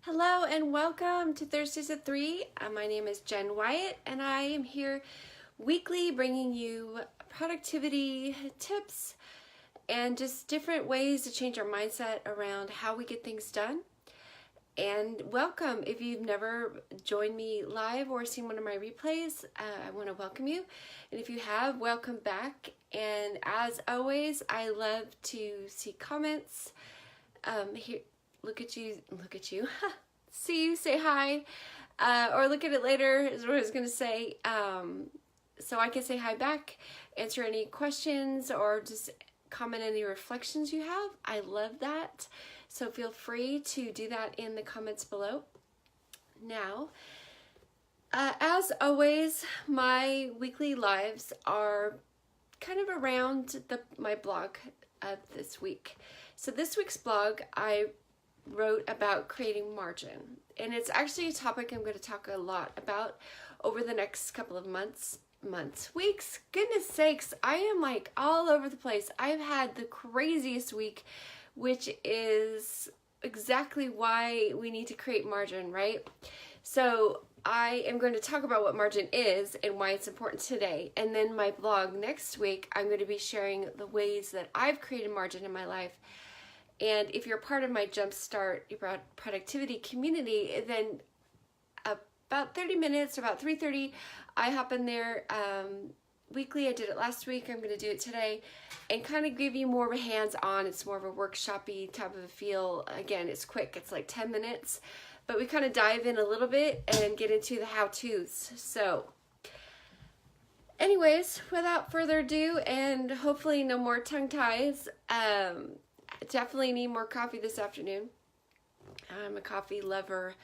Hello and welcome to Thursdays at 3. My name is Jen Wyatt and I am here weekly bringing you productivity tips and just different ways to change our mindset around how we get things done. And welcome if you've never joined me live or seen one of my replays. I want to welcome you, and if you have, welcome back. And as always, I love to see comments. Here, look at you, see you, say hi, or look at it later is what I was going to say. So I can say hi back, answer any questions, or just comment any reflections you have. I love that. So feel free to do that in the comments below. Now, as always, my weekly lives are kind of around my blog of this week. So this week's blog, I wrote about creating margin, and it's actually a topic I'm going to talk a lot about over the next couple of weeks. Goodness sakes, I am like all over the place. I've had the craziest week, which is exactly why we need to create margin, right? So I am going to talk about what margin is and why it's important today. And then my blog next week, I'm going to be sharing the ways that I've created margin in my life. And if you're part of my Jumpstart Your Productivity community, then about 30 minutes, about 3:30, I hop in there weekly. I did it last week. I'm going to do it today and kind of give you more of a hands-on. It's more of a workshop-y type of a feel. Again, it's quick. It's like 10 minutes. But we kind of dive in a little bit and get into the how-tos. So anyways, without further ado, and hopefully no more tongue ties, definitely need more coffee this afternoon. I'm a coffee lover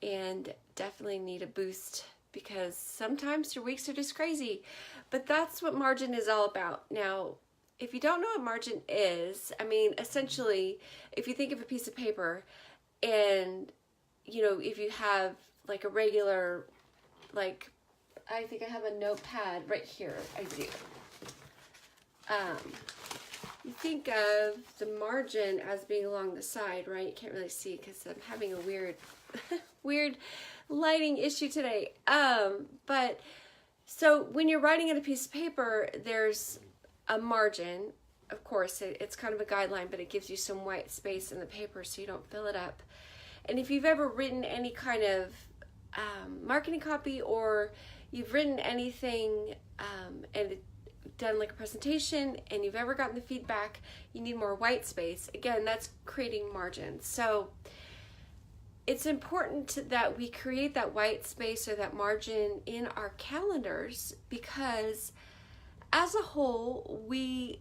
and definitely need a boost because sometimes your weeks are just crazy. But that's what margin is all about. Now, if you don't know what margin is, I mean, essentially, if you think of a piece of paper and, you know, if you have like a regular, like, I think I have a notepad right here. I do. You think of the margin as being along the side, right? You can't really see because I'm having a weird lighting issue today. But so when you're writing on a piece of paper, there's a margin. Of course, it's kind of a guideline, but it gives you some white space in the paper so you don't fill it up. And if you've ever written any kind of marketing copy, or you've written anything and done like a presentation and you've ever gotten the feedback, you need more white space. Again, that's creating margin. So it's important that we create that white space or that margin in our calendars, because as a whole, we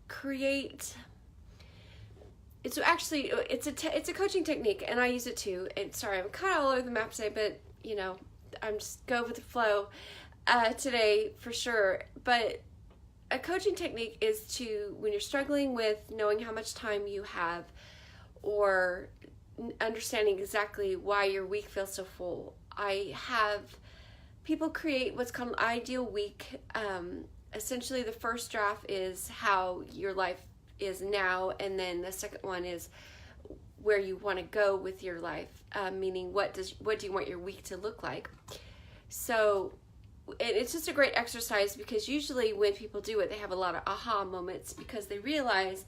create, it's a coaching technique, and I use it too. And sorry, I'm kind of all over the map today, but you know, I'm just go with the flow today for sure. But a coaching technique is to, when you're struggling with knowing how much time you have or understanding exactly why your week feels so full, I have people create what's called an ideal week. Essentially, the first draft is how your life is now, and then the second one is where you want to go with your life, meaning what do you want your week to look like. So it's just a great exercise, because usually when people do it, they have a lot of aha moments because they realize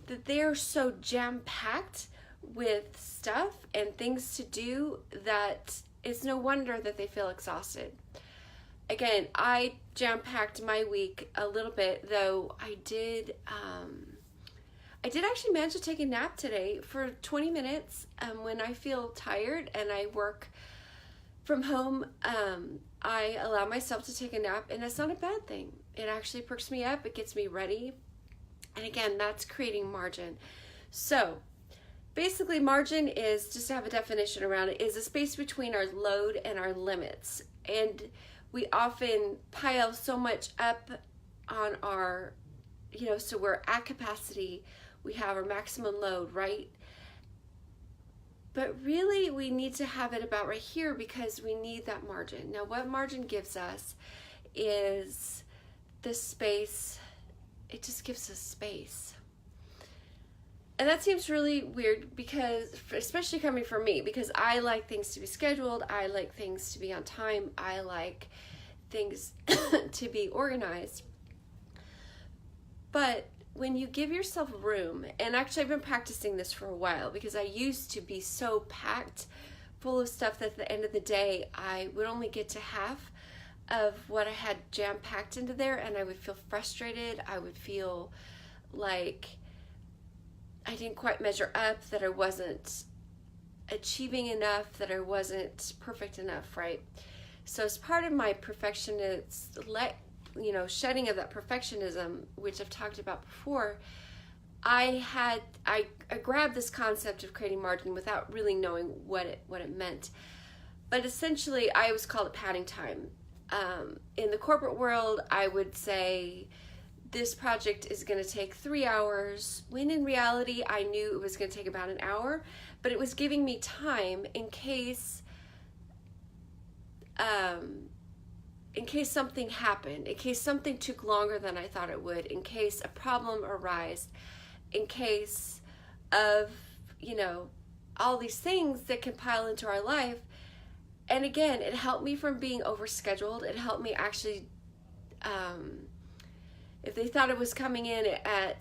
that they're so jam-packed with stuff and things to do that it's no wonder that they feel exhausted. Again, I jam-packed my week a little bit, though I did actually manage to take a nap today for 20 minutes when I feel tired and I work from home. I allow myself to take a nap, and that's not a bad thing. It actually perks me up. It gets me ready. And again, that's creating margin. So basically, margin is, just to have a definition around it, is a space between our load and our limits. And we often pile so much up on our, so we're at capacity. We have our maximum load, right? But really, we need to have it about right here, because we need that margin. Now, what margin gives us is the space. It just gives us space. And that seems really weird because, especially coming from me, because I like things to be scheduled, I like things to be on time, I like things to be organized. But when you give yourself room, and actually I've been practicing this for a while because I used to be so packed full of stuff that at the end of the day I would only get to half of what I had jam-packed into there, and I would feel frustrated. I would feel like I didn't quite measure up, that I wasn't achieving enough, that I wasn't perfect enough, right? So as part of my perfectionist, shedding of that perfectionism, which I've talked about before, I grabbed this concept of creating margin without really knowing what it meant. But essentially, I always called it padding time. In the corporate world, I would say this project is going to take 3 hours, when in reality I knew it was going to take about an hour, but it was giving me time in case something happened, in case something took longer than I thought it would, in case a problem arose, in case of, all these things that can pile into our life. And again, it helped me from being overscheduled. It helped me actually, if they thought it was coming in at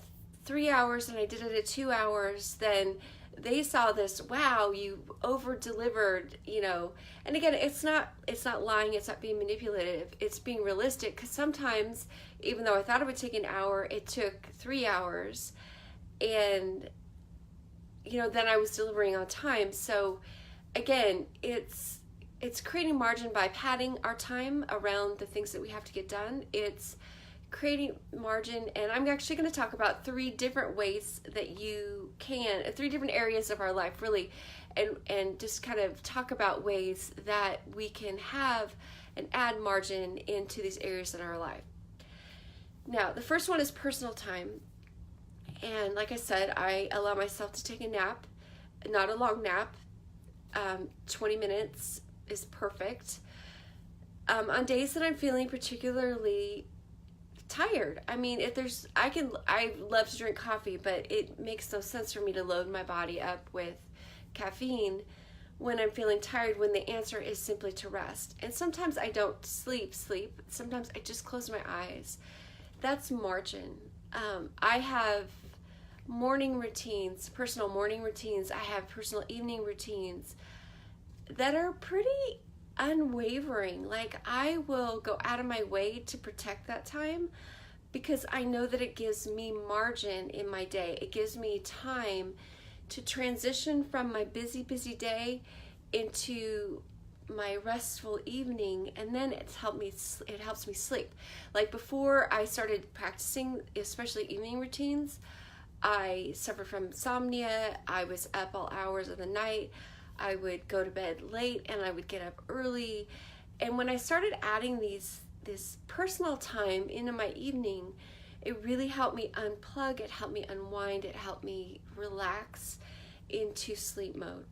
3 hours and I did it at 2 hours, then they saw this, wow, you over delivered, and again, it's not lying, it's not being manipulative, it's being realistic, because sometimes, even though I thought it would take an hour, it took 3 hours, and then I was delivering on time. So again, it's creating margin by padding our time around the things that we have to get done. It's creating margin, and I'm actually going to talk about 3 different ways that you can, 3 different areas of our life, really, and just kind of talk about ways that we can have and add margin into these areas in our life. Now, the first one is personal time, and like I said, I allow myself to take a nap, not a long nap. 20 minutes is perfect. On days that I'm feeling particularly tired. I mean, I love to drink coffee, but it makes no sense for me to load my body up with caffeine when I'm feeling tired, when the answer is simply to rest. And sometimes I don't sleep. Sometimes I just close my eyes. That's margin. I have morning routines, personal morning routines. I have personal evening routines that are pretty unwavering. Like, I will go out of my way to protect that time because I know that it gives me margin in my day. It gives me time to transition from my busy day into my restful evening, and then it helps me sleep. Like, before I started practicing, especially evening routines, I suffered from insomnia. I was up all hours of the night. I would go to bed late and I would get up early. And when I started adding this personal time into my evening, it really helped me unplug, it helped me unwind, it helped me relax into sleep mode.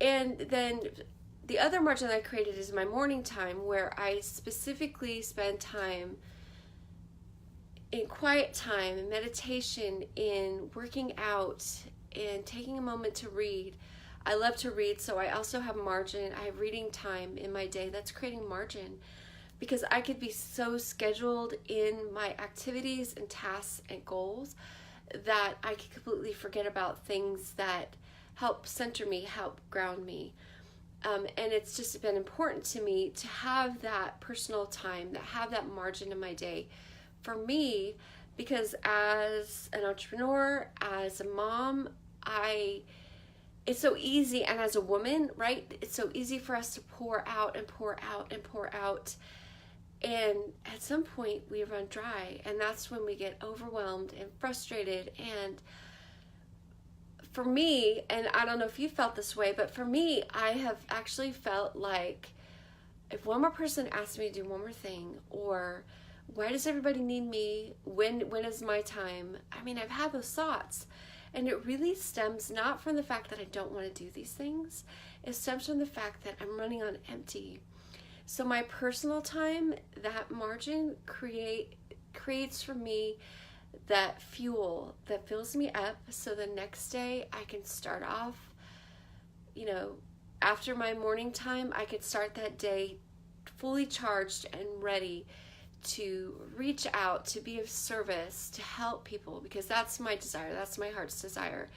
And then the other margin that I created is my morning time, where I specifically spend time in quiet time, in meditation, in working out, and taking a moment to read. I love to read, so I also have margin. I have reading time in my day. That's creating margin, because I could be so scheduled in my activities and tasks and goals that I could completely forget about things that help center me, help ground me. And it's just been important to me to have that personal time, to have that margin in my day for me, because as an entrepreneur, as a mom, it's so easy, and as a woman, right, it's so easy for us to pour out and pour out and pour out, and at some point we run dry, and that's when we get overwhelmed and frustrated. And for me, and I don't know if you felt this way, but for me, I have actually felt like if one more person asks me to do one more thing, or why does everybody need me, when is my time, I mean, I've had those thoughts. And it really stems not from the fact that I don't want to do these things. It stems from the fact that I'm running on empty. So my personal time, that margin creates for me that fuel that fills me up so the next day I can start off, after my morning time, I could start that day fully charged and ready to reach out, to be of service, to help people, because that's my desire, that's my heart's desire.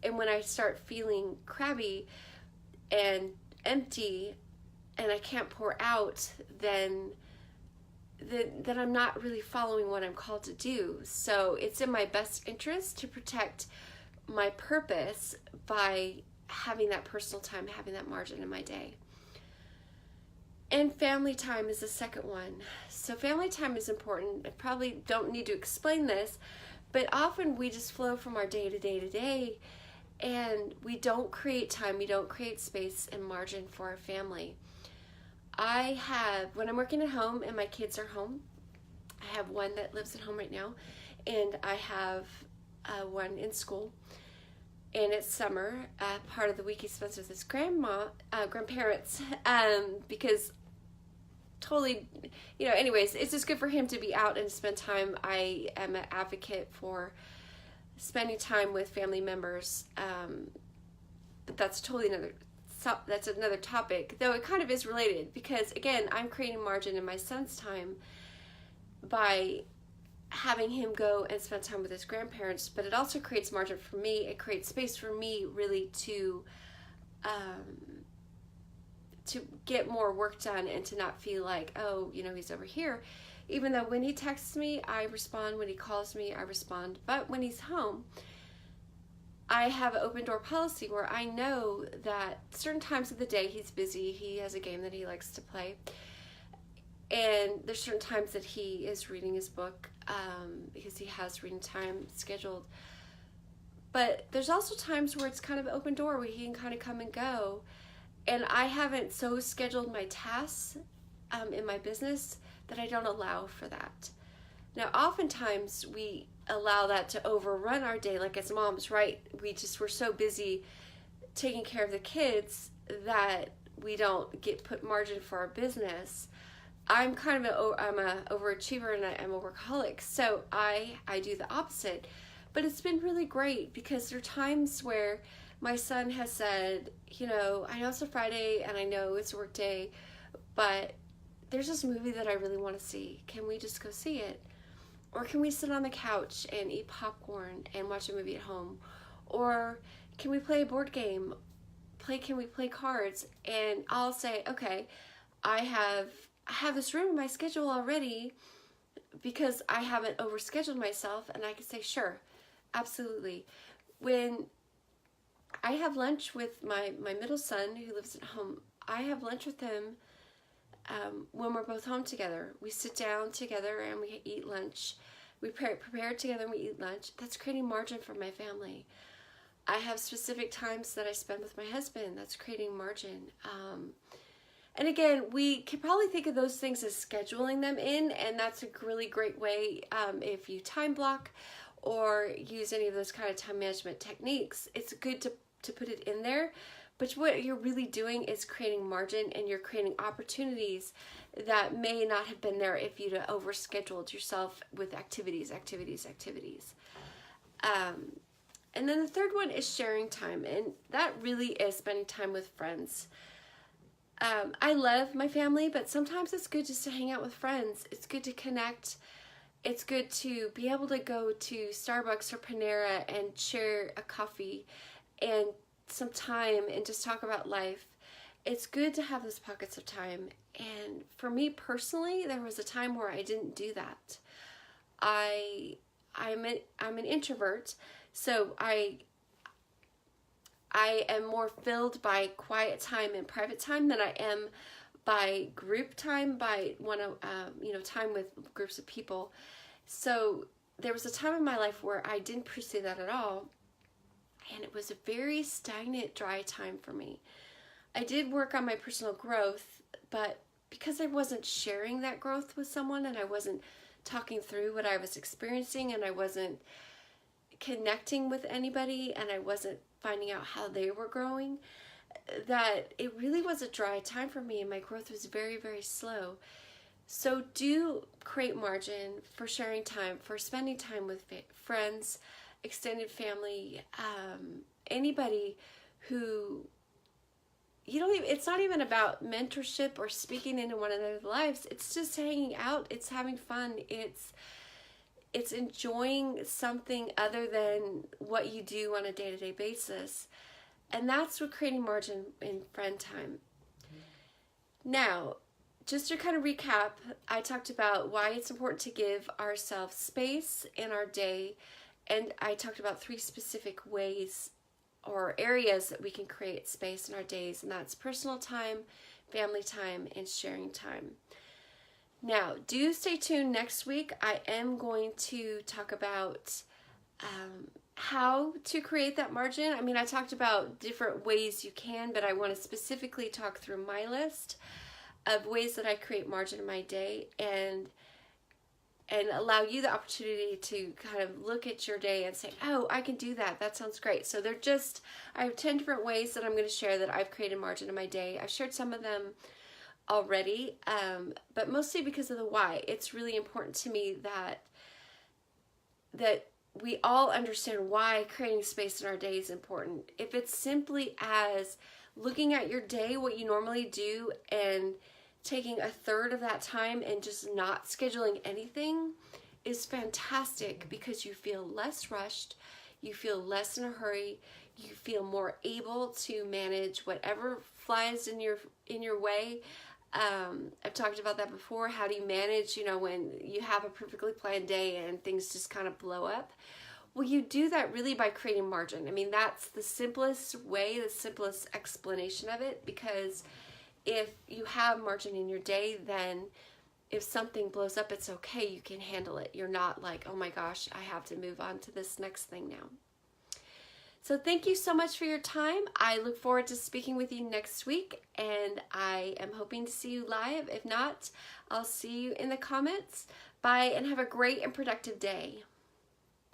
And when I start feeling crabby and empty and I can't pour out, then I'm not really following what I'm called to do. So it's in my best interest to protect my purpose by having that personal time, having that margin in my day. And family time is the second one. So family time is important. I probably don't need to explain this, but often we just flow from our day to day to day, and we don't create time, we don't create space and margin for our family. When I'm working at home and my kids are home, I have one that lives at home right now, and I have one in school. And it's summer. Part of the week he spends with his grandparents, because totally, anyways, it's just good for him to be out and spend time. I am an advocate for spending time with family members, but that's another topic, though it kind of is related, because again, I'm creating margin in my son's time by having him go and spend time with his grandparents, but it also creates margin for me. It creates space for me really to get more work done and to not feel like, he's over here. Even though when he texts me, I respond. When he calls me, I respond. But when he's home, I have an open door policy where I know that certain times of the day he's busy. He has a game that he likes to play. And there's certain times that he is reading his book, because he has reading time scheduled. But there's also times where it's kind of an open door where he can kind of come and go. And I haven't so scheduled my tasks in my business that I don't allow for that. Now, oftentimes we allow that to overrun our day, like as moms, right? We're so busy taking care of the kids that we don't put margin for our business. I'm kind of I'm a overachiever and I'm a workaholic, so I do the opposite. But it's been really great, because there are times where my son has said, I know it's a Friday and I know it's a work day, but there's this movie that I really want to see. Can we just go see it? Or can we sit on the couch and eat popcorn and watch a movie at home? Or can we play a board game? Can we play cards? And I'll say, okay, I have this room in my schedule already because I haven't overscheduled myself, and I can say, sure, absolutely. When I have lunch with my middle son who lives at home, I have lunch with him when we're both home together. We sit down together and we eat lunch. We prepare together and we eat lunch. That's creating margin for my family. I have specific times that I spend with my husband. That's creating margin. And again, we can probably think of those things as scheduling them in, and that's a really great way if you time block or use any of those kind of time management techniques. It's good to put it in there, but what you're really doing is creating margin, and you're creating opportunities that may not have been there if you'd overscheduled yourself with activities. And then the third one is sharing time, and that really is spending time with friends. I love my family, but sometimes it's good just to hang out with friends. It's good to connect. It's good to be able to go to Starbucks or Panera and share a coffee and some time and just talk about life. It's good to have those pockets of time. And for me personally, there was a time where I didn't do that. I'm an introvert, so I am more filled by quiet time and private time than I am by group time, by time with groups of people. So there was a time in my life where I didn't pursue that at all, and it was a very stagnant, dry time for me. I did work on my personal growth, but because I wasn't sharing that growth with someone, and I wasn't talking through what I was experiencing, and I wasn't connecting with anybody, and I wasn't finding out how they were growing, that it really was a dry time for me, and my growth was very, very slow. So do create margin for sharing time, for spending time with friends, extended family, anybody who you don't even, it's not even about mentorship or speaking into one another's lives. It's just hanging out. It's having fun. It's enjoying something other than what you do on a day-to-day basis. And that's what creating margin in friend time. Now, just to kind of recap, I talked about why it's important to give ourselves space in our day, and I talked about 3 specific ways or areas that we can create space in our days, and that's personal time, family time, and sharing time. Now, do stay tuned next week. I am going to talk about how to create that margin. I mean, I talked about different ways you can, but I want to specifically talk through my list of ways that I create margin in my day and allow you the opportunity to kind of look at your day and say, oh, I can do that. That sounds great. So I have 10 different ways that I'm going to share that I've created margin in my day. I've shared some of them already, but mostly because of the why. It's really important to me that we all understand why creating space in our day is important. If it's simply as looking at your day, what you normally do, and taking a third of that time and just not scheduling anything is fantastic, because you feel less rushed, you feel less in a hurry, you feel more able to manage whatever flies in your way. I've talked about that before. How do you manage, when you have a perfectly planned day and things just kind of blow up? Well, you do that really by creating margin. I mean, that's the simplest way, the simplest explanation of it, because if you have margin in your day, then if something blows up, it's okay. You can handle it. You're not like, oh my gosh, I have to move on to this next thing now. So thank you so much for your time. I look forward to speaking with you next week, and I am hoping to see you live. If not, I'll see you in the comments. Bye, and have a great and productive day.